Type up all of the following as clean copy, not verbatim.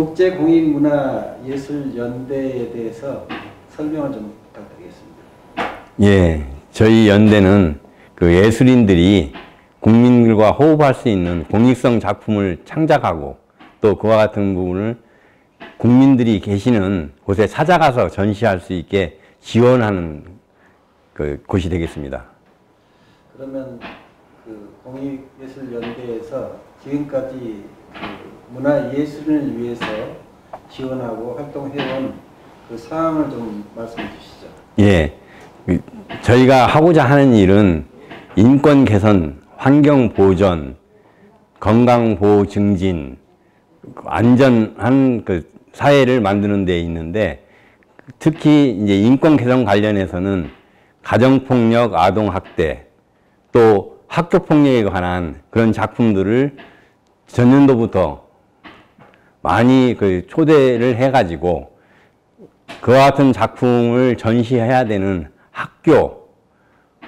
국제공익문화예술연대에 대해서 설명을 좀 부탁드리겠습니다. 예, 저희 연대는 그 예술인들이 국민들과 호흡할 수 있는 공익성 작품을 창작하고 또 그와 같은 부분을 국민들이 계시는 곳에 찾아가서 전시할 수 있게 지원하는 그 곳이 되겠습니다. 그러면 그 공익예술연대에서 지금까지 그 문화예술인을 위해서 지원하고 활동해온 그 사항을 좀 말씀해 주시죠. 예, 저희가 하고자 하는 일은 인권 개선, 환경 보전, 건강 보호 증진, 안전한 그 사회를 만드는 데 있는데, 특히 이제 인권 개선 관련해서는 가정폭력, 아동학대, 또 학교폭력에 관한 그런 작품들을 전년도부터 많이 그 초대를 해가지고 그와 같은 작품을 전시해야 되는 학교,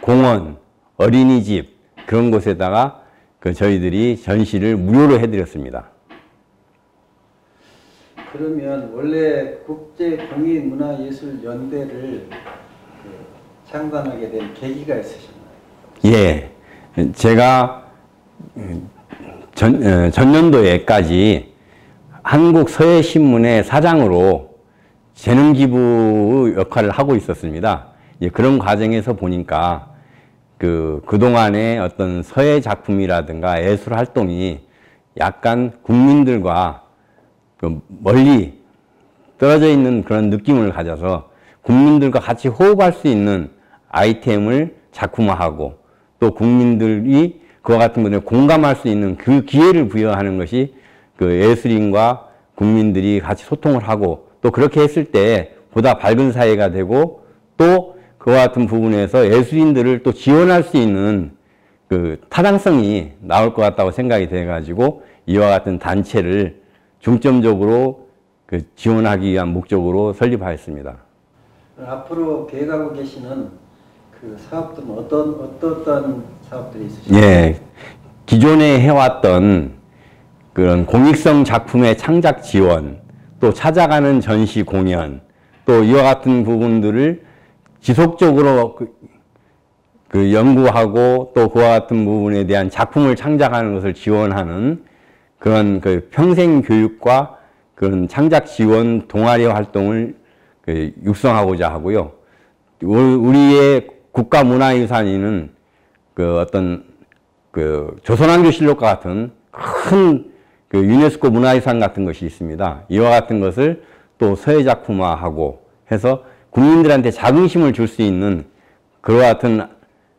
공원, 어린이집 그런 곳에다가 그 저희들이 전시를 무료로 해드렸습니다. 그러면 원래 국제공익문화예술연대를 창단하게 된 계기가 있으셨나요? 예, 제가 전년도에까지 한국서예신문의 사장으로 재능기부 역할을 하고 있었습니다. 그런 과정에서 보니까 그동안의 어떤 서예 작품이라든가 예술 활동이 약간 국민들과 멀리 떨어져 있는 그런 느낌을 가져서 국민들과 같이 호흡할 수 있는 아이템을 작품화하고 또 국민들이 그와 같은 분에 공감할 수 있는 그 기회를 부여하는 것이 그 예술인과 국민들이 같이 소통을 하고 또 그렇게 했을 때 보다 밝은 사회가 되고 또 그와 같은 부분에서 예술인들을 또 지원할 수 있는 그 타당성이 나올 것 같다고 생각이 돼가지고 이와 같은 단체를 중점적으로 그 지원하기 위한 목적으로 설립하였습니다. 앞으로 계획하고 계시는 그 사업들은 어떤 사업들이 있으신가요? 예, 기존에 해왔던 그런 공익성 작품의 창작 지원, 또 찾아가는 전시 공연, 또 이와 같은 부분들을 지속적으로 그 연구하고 또 그와 같은 부분에 대한 작품을 창작하는 것을 지원하는 그런 그 평생 교육과 그런 창작 지원 동아리 활동을 육성하고자 하고요. 우리의 국가문화유산에는 그 어떤 그 조선왕조실록과 같은 큰 그 유네스코 문화유산 같은 것이 있습니다. 이와 같은 것을 또 서예작품화하고 해서 국민들한테 자긍심을 줄 수 있는 그와 같은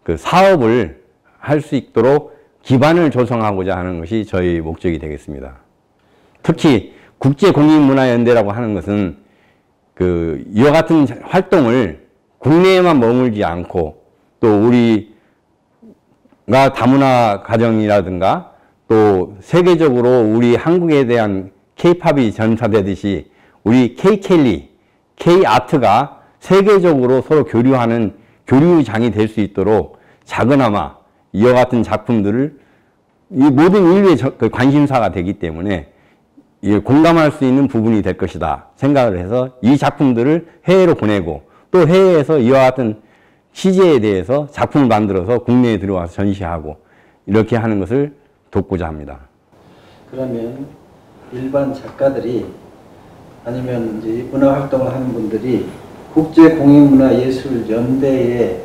그 사업을 할 수 있도록 기반을 조성하고자 하는 것이 저희 목적이 되겠습니다. 특히 국제공익문화연대라고 하는 것은 그 이와 같은 활동을 국내에만 머물지 않고 또 우리가 다문화 가정이라든가 또 세계적으로 우리 한국에 대한 K-팝이 전파되듯이 우리 K-켈리, K-아트가 세계적으로 서로 교류하는 교류장이 될 수 있도록 작은아마 이와 같은 작품들을 이 모든 인류의 관심사가 되기 때문에 공감할 수 있는 부분이 될 것이다 생각을 해서 이 작품들을 해외로 보내고 또 해외에서 이와 같은 취재에 대해서 작품을 만들어서 국내에 들어와서 전시하고 이렇게 하는 것을 돕고자 합니다. 그러면 일반 작가들이 아니면 이제 문화활동을 하는 분들이 국제공익문화예술연대에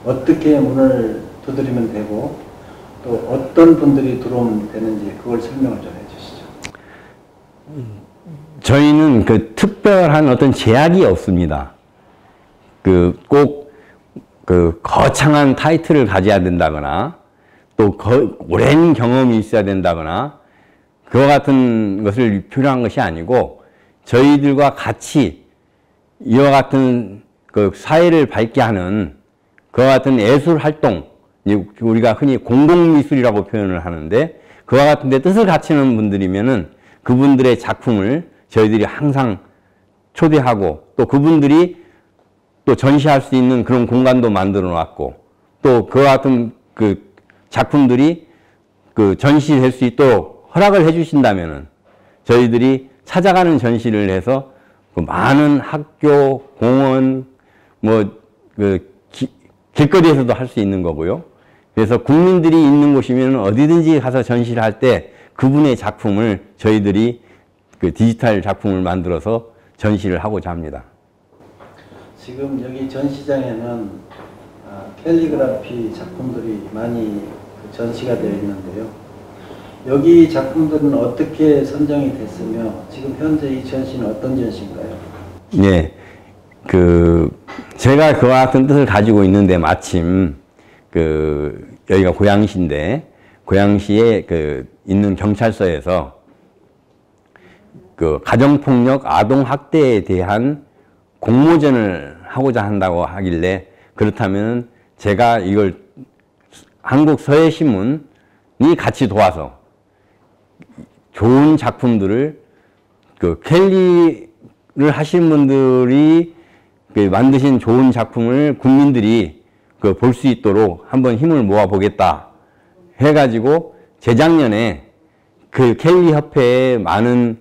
어떻게 문을 두드리면 되고 또 어떤 분들이 들어오면 되는지 그걸 설명을 좀 해주시죠. 저희는 그 특별한 어떤 제약이 없습니다. 꼭 거창한 타이틀을 가져야 된다거나 또 오랜 경험이 있어야 된다거나 그와 같은 것을 필요한 것이 아니고 저희들과 같이 이와 같은 그 사회를 밝게 하는 그와 같은 예술 활동, 우리가 흔히 공동미술이라고 표현을 하는데 그와 같은 데 뜻을 갖추는 분들이면은 그분들의 작품을 저희들이 항상 초대하고 또 그분들이 또 전시할 수 있는 그런 공간도 만들어 놨고 또 그와 같은 그 작품들이 그 전시될 수 있도록 허락을 해 주신다면은 저희들이 찾아가는 전시를 해서 그 많은 학교, 공원, 길거리에서도 할 수 있는 거고요. 그래서 국민들이 있는 곳이면 어디든지 가서 전시를 할 때 그분의 작품을 저희들이 그 디지털 작품을 만들어서 전시를 하고자 합니다. 지금 여기 전시장에는 캘리그라피 작품들이 많이 전시가 되어 있는데요. 여기 작품들은 어떻게 선정이 됐으며 지금 현재 이 전시는 어떤 전시인가요? 네, 제가 그와 같은 뜻을 가지고 있는데 마침 여기가 고양시인데 고양시에 있는 경찰서에서 가정폭력, 아동학대에 대한 공모전을 하고자 한다고 하길래 그렇다면 제가 이걸 한국서예신문이 같이 도와서 좋은 작품들을 캘리를 하신 분들이 만드신 좋은 작품을 국민들이 볼 수 있도록 한번 힘을 모아 보겠다 해가지고 재작년에 캘리 협회의 많은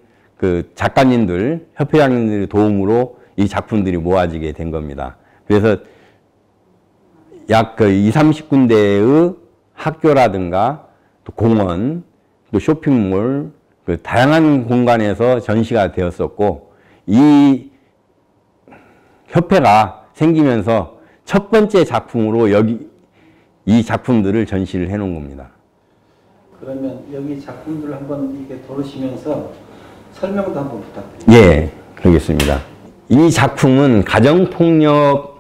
작가님들, 협회장님들의 도움으로 이 작품들이 모아지게 된 겁니다. 그래서 약 20, 30군데의 학교라든가 또 공원, 또 쇼핑몰, 다양한 공간에서 전시가 되었었고 이 협회가 생기면서 첫 번째 작품으로 이 작품들을 전시를 해 놓은 겁니다. 그러면 여기 작품들을 한번 이렇게 돌으시면서 설명도 한번 부탁드립니다. 예, 그러겠습니다. 이 작품은 가정폭력을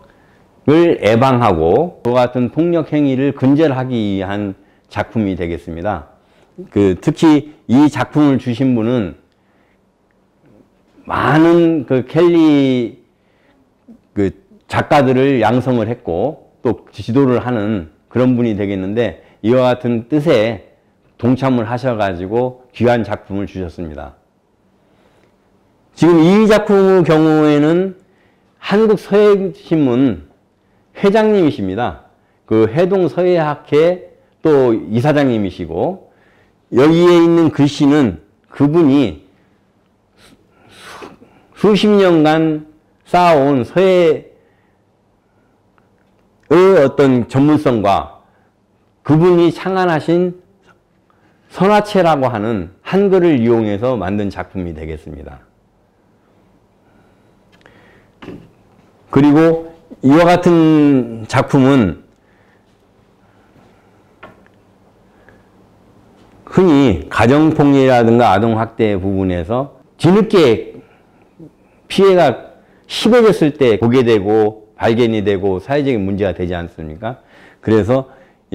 예방하고 그와 같은 폭력 행위를 근절하기 위한 작품이 되겠습니다. 특히 이 작품을 주신 분은 많은 캘리 작가들을 양성을 했고 또 지도를 하는 그런 분이 되겠는데 이와 같은 뜻에 동참을 하셔가지고 귀한 작품을 주셨습니다. 지금 이 작품의 경우에는 한국서예신문 회장님이십니다. 해동서예학회 또 이사장님이시고 여기에 있는 글씨는 그분이 수십 년간 쌓아온 서예의 어떤 전문성과 그분이 창안하신 선화체라고 하는 한글을 이용해서 만든 작품이 되겠습니다. 그리고 이와 같은 작품은 흔히 가정폭력이라든가 아동학대 부분에서 뒤늦게 피해가 심해졌을 때 보게 되고 발견이 되고 사회적인 문제가 되지 않습니까? 그래서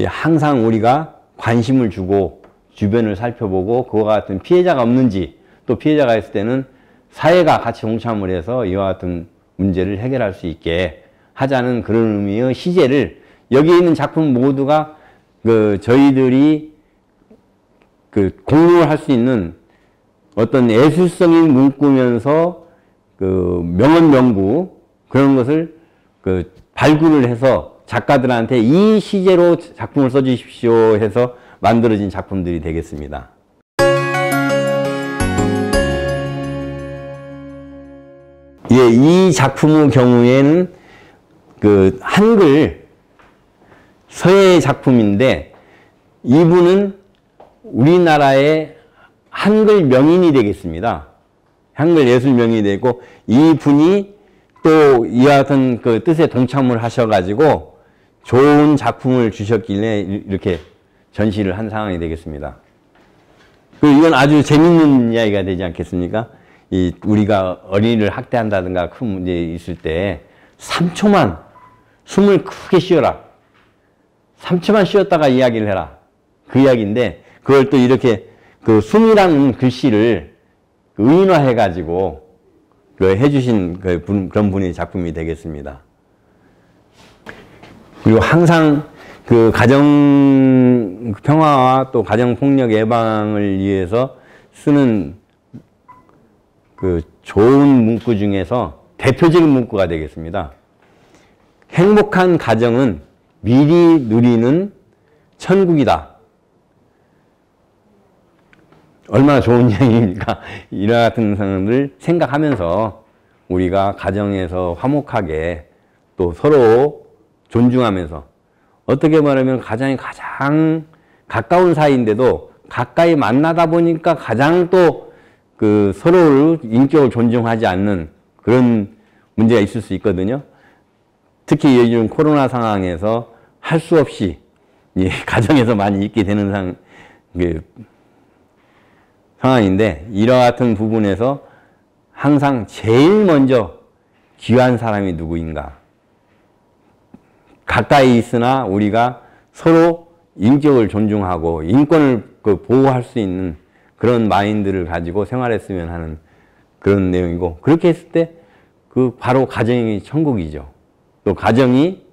항상 우리가 관심을 주고 주변을 살펴보고 그와 같은 피해자가 없는지 또 피해자가 있을 때는 사회가 같이 동참을 해서 이와 같은 문제를 해결할 수 있게 하자는 그런 의미의 시제를 여기 있는 작품 모두가 저희들이 공유를 할 수 있는 어떤 예술성인 문구면서 명언 명구 그런 것을 발굴을 해서 작가들한테 이 시제로 작품을 써주십시오 해서 만들어진 작품들이 되겠습니다. 예, 이 작품의 경우에는 한글 서예 작품인데 이분은 우리나라의 한글 명인이 되겠습니다. 한글 예술 명인이 되고 이분이 또 이와 같은 뜻에 동참을 하셔가지고 좋은 작품을 주셨길래 이렇게 전시를 한 상황이 되겠습니다. 이건 아주 재밌는 이야기가 되지 않겠습니까? 우리가 어린이를 학대한다든가 큰 문제 있을 때 3초만 숨을 크게 쉬어라. 3초만 쉬었다가 이야기를 해라. 그 이야기인데 그걸 또 이렇게 숨이라는 글씨를 의인화해가지고 해주신 그런 분의 작품이 되겠습니다. 그리고 항상 가정 평화와 또 가정 폭력 예방을 위해서 쓰는 좋은 문구 중에서 대표적인 문구가 되겠습니다. 행복한 가정은 미리 누리는 천국이다. 얼마나 좋은 얘기입니까? 이와 같은 상황을 생각하면서 우리가 가정에서 화목하게 또 서로 존중하면서, 어떻게 말하면 가장이 가장 가까운 사이인데도 가까이 만나다 보니까 가장 또 그 서로를 인격을 존중하지 않는 그런 문제가 있을 수 있거든요. 특히 요즘 코로나 상황에서 할 수 없이 가정에서 많이 있게 되는 상황인데, 이와 같은 부분에서 항상 제일 먼저 귀한 사람이 누구인가, 가까이 있으나 우리가 서로 인격을 존중하고 인권을 보호할 수 있는 그런 마인드를 가지고 생활했으면 하는 그런 내용이고, 그렇게 했을 때 바로 가정이 천국이죠. 또 가정이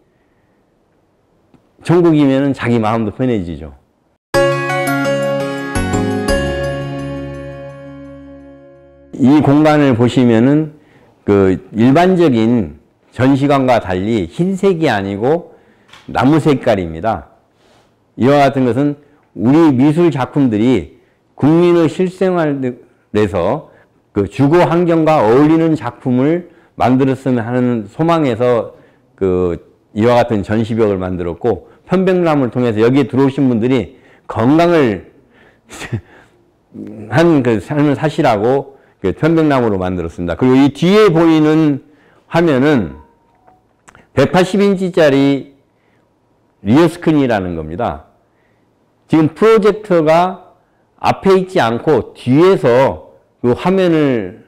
천국이면 자기 마음도 편해지죠. 이 공간을 보시면은 일반적인 전시관과 달리 흰색이 아니고 나무 색깔입니다. 이와 같은 것은 우리 미술 작품들이 국민의 실생활에서 주거 환경과 어울리는 작품을 만들었으면 하는 소망에서 이와 같은 전시벽을 만들었고, 편백나무를 통해서 여기에 들어오신 분들이 건강을 한 삶을 사시라고 편백나무로 만들었습니다. 그리고 이 뒤에 보이는 화면은 180인치짜리 리어스크린이라는 겁니다. 지금 프로젝터가 앞에 있지 않고 뒤에서 그 화면을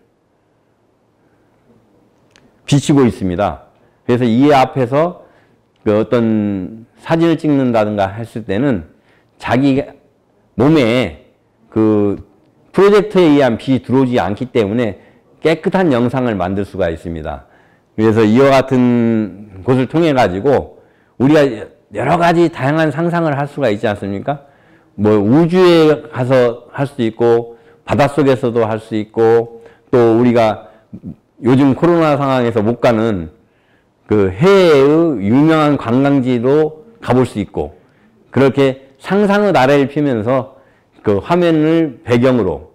비치고 있습니다. 그래서 이 앞에서 어떤 사진을 찍는다든가 했을 때는 자기 몸에 프로젝터에 의한 빛이 들어오지 않기 때문에 깨끗한 영상을 만들 수가 있습니다. 그래서 이와 같은 곳을 통해 가지고 우리가 여러 가지 다양한 상상을 할 수가 있지 않습니까? 우주에 가서 할 수 있고, 바닷속에서도 할 수 있고, 또 우리가 요즘 코로나 상황에서 못 가는 해외의 유명한 관광지로 가볼 수 있고, 그렇게 상상의 나래를 피면서 화면을 배경으로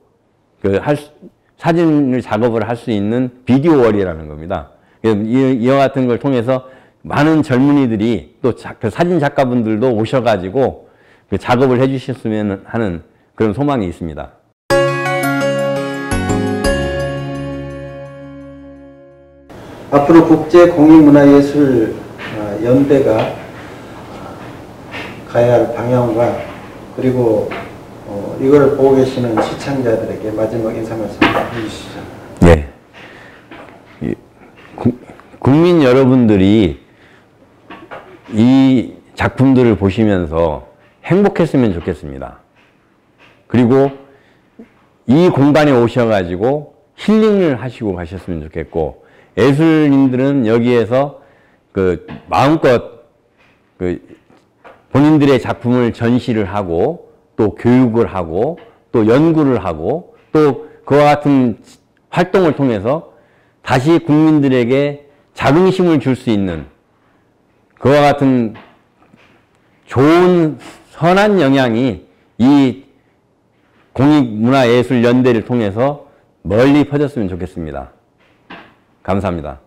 사진을 작업을 할 수 있는 비디오월이라는 겁니다. 이와 같은 걸 통해서 많은 젊은이들이 또 사진 작가분들도 오셔가지고 작업을 해주셨으면 하는 그런 소망이 있습니다. 앞으로 국제공익문화예술 연대가 가야 할 방향과, 그리고 이걸 보고 계시는 시청자들에게 마지막 인사 말씀 해주시죠. 네. 국민 여러분들이 이 작품들을 보시면서 행복했으면 좋겠습니다. 그리고 이 공간에 오셔가지고 힐링을 하시고 가셨으면 좋겠고, 예술인들은 여기에서 마음껏 본인들의 작품을 전시를 하고, 또 교육을 하고, 또 연구를 하고, 또 그와 같은 활동을 통해서 다시 국민들에게 자긍심을 줄 수 있는 그와 같은 좋은 선한 영향이 이 공익문화예술연대를 통해서 멀리 퍼졌으면 좋겠습니다. 감사합니다.